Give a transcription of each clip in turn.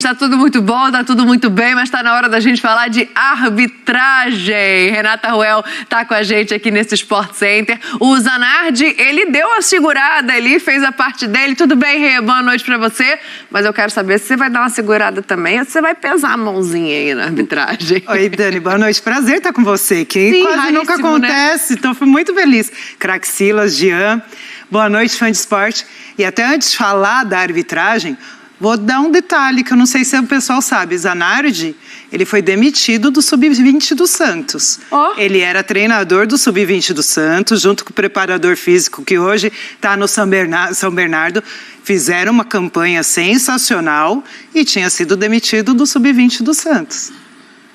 tá tudo muito bom, tá tudo muito bem, mas tá na hora da gente falar de arbitragem. Renata Ruel tá com a gente aqui nesse Sport Center. O Zanardi, ele deu uma segurada ali, fez a parte dele. Tudo bem, Rê? Boa noite pra você. Mas eu quero saber se você vai dar uma segurada também ou se você vai pesar a mãozinha aí na arbitragem. Oi, Dani, boa noite. Prazer estar com você, que Sim, quase nunca acontece, né? Então fui muito feliz. Craque Silas, Jean, boa noite, fã de esporte. E até antes de falar da arbitragem, vou dar um detalhe que eu não sei se o pessoal sabe. Zanardi, ele foi demitido do Sub-20 do Santos. Oh. Ele era treinador do Sub-20 do Santos, junto com o preparador físico, que hoje está no São Bernardo. Fizeram uma campanha sensacional e tinha sido demitido do Sub-20 do Santos.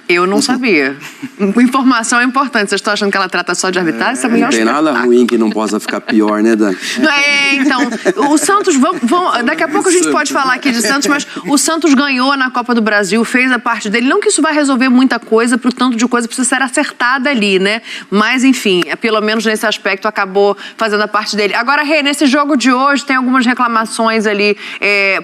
Eu não sabia. Informação é importante. Vocês estão achando que ela trata só de arbitragem? Não tem nada ruim que não possa ficar pior, né, Dani? Então, o Santos, daqui a pouco a gente pode falar aqui de Santos, mas o Santos ganhou na Copa do Brasil, fez a parte dele. Não que isso vai resolver muita coisa, pro tanto de coisa precisa ser acertada ali, né? Mas, enfim, pelo menos nesse aspecto acabou fazendo a parte dele. Agora, Rê, nesse jogo de hoje tem algumas reclamações ali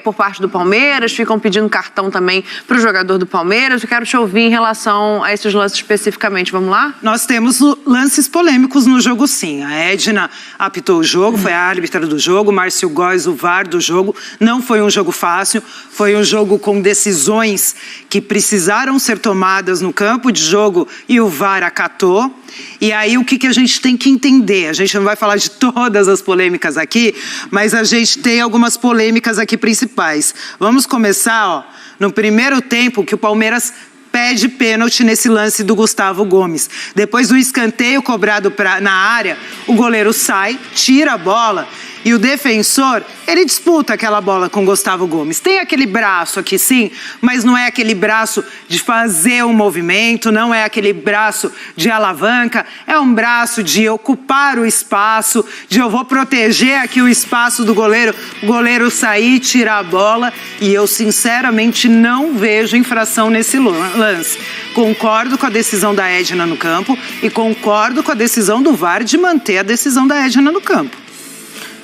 por parte do Palmeiras, ficam pedindo cartão também pro jogador do Palmeiras. Eu quero te ouvir em relação a esses lances especificamente. Vamos lá? Nós temos lances polêmicos no jogo, sim. A Edna apitou o jogo, foi a árbitra do jogo, Márcio Góes, o VAR do jogo. Não foi um jogo fácil, foi um jogo com decisões que precisaram ser tomadas no campo de jogo e o VAR acatou. E aí o que a gente tem que entender? A gente não vai falar de todas as polêmicas aqui, mas a gente tem algumas polêmicas aqui principais. Vamos começar, no primeiro tempo que o Palmeiras pede pênalti nesse lance do Gustavo Gomes. Depois do escanteio cobrado na área, o goleiro sai, tira a bola e o defensor, ele disputa aquela bola com o Gustavo Gomes. Tem aquele braço aqui, sim, mas não é aquele braço de fazer um movimento, não é aquele braço de alavanca, é um braço de ocupar o espaço, de eu vou proteger aqui o espaço do goleiro, o goleiro sair, tirar a bola, e eu sinceramente não vejo infração nesse lance. Concordo com a decisão da Edna no campo e concordo com a decisão do VAR de manter a decisão da Edna no campo.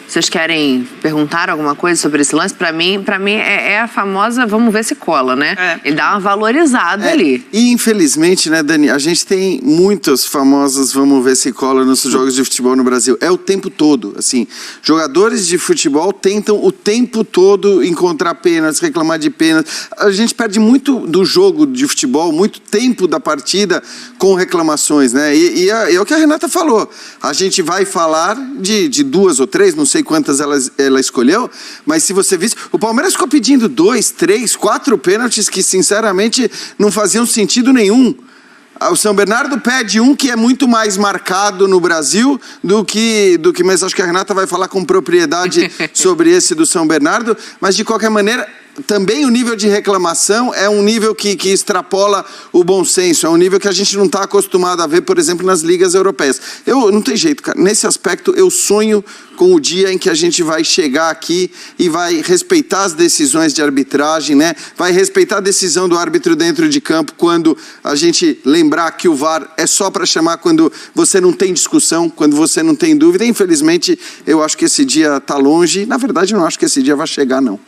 Vocês querem perguntar alguma coisa sobre esse lance? Pra mim é a famosa vamos ver se cola, né? Ele dá uma valorizada ali. E infelizmente, né, Dani, a gente tem muitas famosas vamos ver se cola nos jogos de futebol no Brasil. É o tempo todo, assim. Jogadores de futebol tentam o tempo todo encontrar pênaltis, reclamar de pênaltis. A gente perde muito do jogo de futebol, muito tempo da partida com reclamações, né? E é o que a Renata falou. A gente vai falar de duas ou três, não sei quantas ela escolheu, mas se você visse, o Palmeiras ficou pedindo 2, 3, 4 pênaltis que sinceramente não faziam sentido nenhum. O São Bernardo pede um que é muito mais marcado no Brasil do que mas acho que a Renata vai falar com propriedade sobre esse do São Bernardo, mas de qualquer maneira também o nível de reclamação é um nível que extrapola o bom senso, é um nível que a gente não está acostumado a ver, por exemplo, nas ligas europeias. Não tem jeito, cara. Nesse aspecto, eu sonho com o dia em que a gente vai chegar aqui e vai respeitar as decisões de arbitragem, né? Vai respeitar a decisão do árbitro dentro de campo quando a gente lembrar que o VAR é só para chamar quando você não tem discussão, quando você não tem dúvida. Infelizmente, eu acho que esse dia está longe. Na verdade, eu não acho que esse dia vai chegar, não.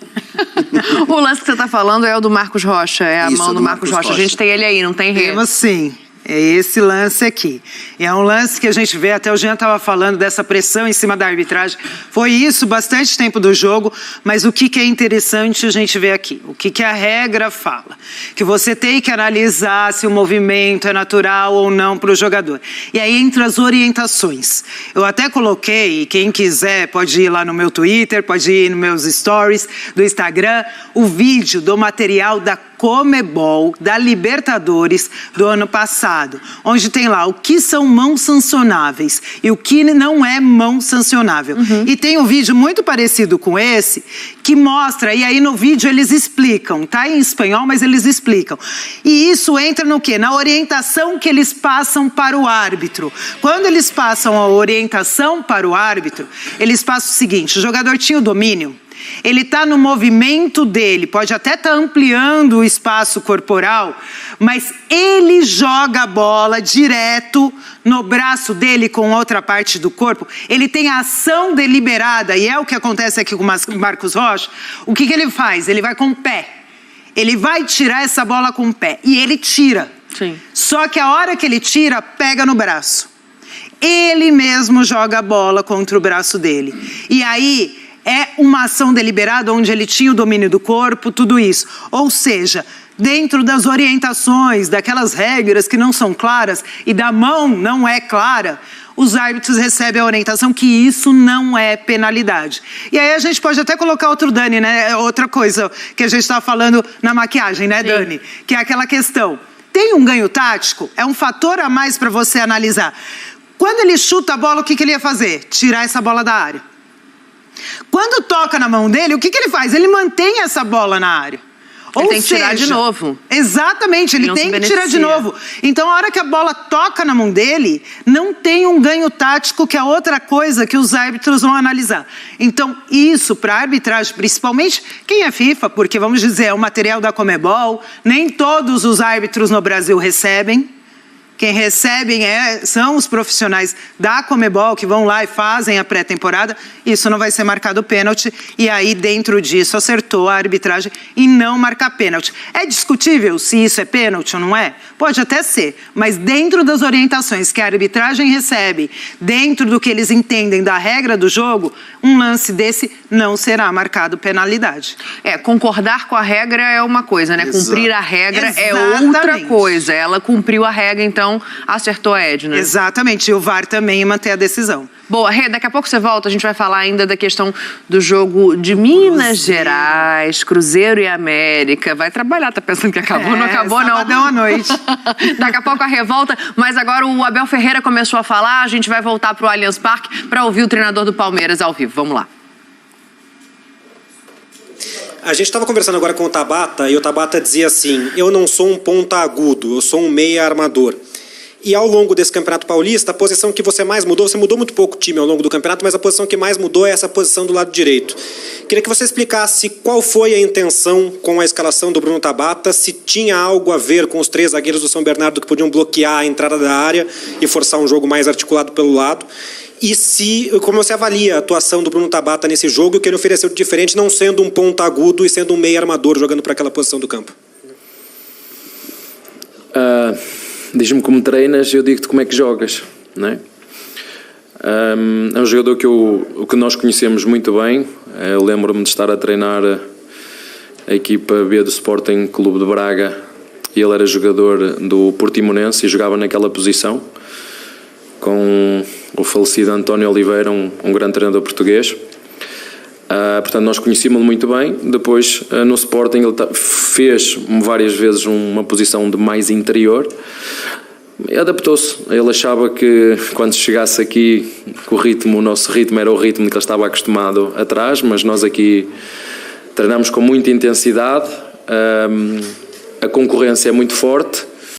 O lance que você está falando é o do Marcos Rocha, é a mão do Marcos Rocha. A gente tem ele aí, não tem Rê? Temos sim. É esse lance aqui. E é um lance que a gente vê, até o Jean estava falando dessa pressão em cima da arbitragem. Foi isso bastante tempo do jogo, mas o que é interessante a gente ver aqui? O que a regra fala? Que você tem que analisar se o movimento é natural ou não para o jogador. E aí entra as orientações. Eu até coloquei, e quem quiser pode ir lá no meu Twitter, pode ir nos meus stories do Instagram, o vídeo do material da Comebol, da Libertadores do ano passado, onde tem lá o que são mãos sancionáveis e o que não é mão sancionável. E tem um vídeo muito parecido com esse, que mostra, e aí no vídeo eles explicam, tá em espanhol, mas eles explicam. E isso entra no quê? Na orientação que eles passam para o árbitro. Quando eles passam a orientação para o árbitro, eles passam o seguinte: o jogador tinha o domínio, ele está no movimento dele, pode até estar ampliando o espaço corporal, mas ele joga a bola direto no braço dele com outra parte do corpo. Ele tem a ação deliberada, e é o que acontece aqui com o Marcos Rocha. O que ele faz? Ele vai com o pé. Ele vai tirar essa bola com o pé. E ele tira. Sim. Só que a hora que ele tira, pega no braço. Ele mesmo joga a bola contra o braço dele. E aí é uma ação deliberada onde ele tinha o domínio do corpo, tudo isso. Ou seja, dentro das orientações, daquelas regras que não são claras e da mão não é clara, os árbitros recebem a orientação que isso não é penalidade. E aí a gente pode até colocar outro Dani, né? Outra coisa que a gente estava falando na maquiagem, né, Dani? Sim. Que é aquela questão. Tem um ganho tático? É um fator a mais para você analisar. Quando ele chuta a bola, o que ele ia fazer? Tirar essa bola da área. Quando toca na mão dele, o que ele faz? Ele mantém essa bola na área. Ele tem que tirar de novo. Exatamente, ele tem que tirar de novo. Então, a hora que a bola toca na mão dele, não tem um ganho tático, que é outra coisa que os árbitros vão analisar. Então, isso para a arbitragem, principalmente quem é FIFA, porque, vamos dizer, é o material da Conmebol, nem todos os árbitros no Brasil recebem. Quem recebem são os profissionais da Conmebol que vão lá e fazem a pré-temporada. Isso não vai ser marcado pênalti. E aí, dentro disso, acertou a arbitragem em não marcar pênalti. É discutível se isso é pênalti ou não é? Pode até ser. Mas dentro das orientações que a arbitragem recebe, dentro do que eles entendem da regra do jogo, um lance desse não será marcado penalidade. Concordar com a regra é uma coisa, né? Exato. Cumprir a regra Exatamente. é outra coisa. Ela cumpriu a regra, então acertou a Edna. Exatamente, e o VAR também manter a decisão. Boa, Rê, daqui a pouco você volta, a gente vai falar ainda da questão do jogo de Minas Gerais, Cruzeiro e América. Vai trabalhar, tá pensando que acabou? Não acabou, não. Sabadão à noite. Daqui a pouco a revolta, mas agora o Abel Ferreira começou a falar, a gente vai voltar pro Allianz Parque para ouvir o treinador do Palmeiras ao vivo. Vamos lá. A gente estava conversando agora com o Tabata e o Tabata dizia assim: eu não sou um ponta agudo, eu sou um meia armador. E ao longo desse Campeonato Paulista, a posição que você mais mudou, você mudou muito pouco o time ao longo do campeonato, mas a posição que mais mudou é essa posição do lado direito. Queria que você explicasse qual foi a intenção com a escalação do Bruno Tabata, se tinha algo a ver com os 3 zagueiros do São Bernardo que podiam bloquear a entrada da área e forçar um jogo mais articulado pelo lado. E como você avalia a atuação do Bruno Tabata nesse jogo e o que ele ofereceu de diferente, não sendo um ponta agudo e sendo um meia armador jogando para aquela posição do campo? Diz-me como treinas, eu digo-te como é que jogas, não é? É um jogador que nós conhecemos muito bem. Eu lembro-me de estar a treinar a equipa B do Sporting Clube de Braga e ele era jogador do Portimonense e jogava naquela posição com o falecido António Oliveira, um grande treinador português. Portanto, nós conhecíamos-lo muito bem. Depois, no Sporting, ele fez várias vezes uma posição de mais interior. Adaptou-se. Ele achava que quando chegasse aqui, que o nosso ritmo era o ritmo que ele estava acostumado atrás, mas nós aqui treinamos com muita intensidade. A concorrência é muito forte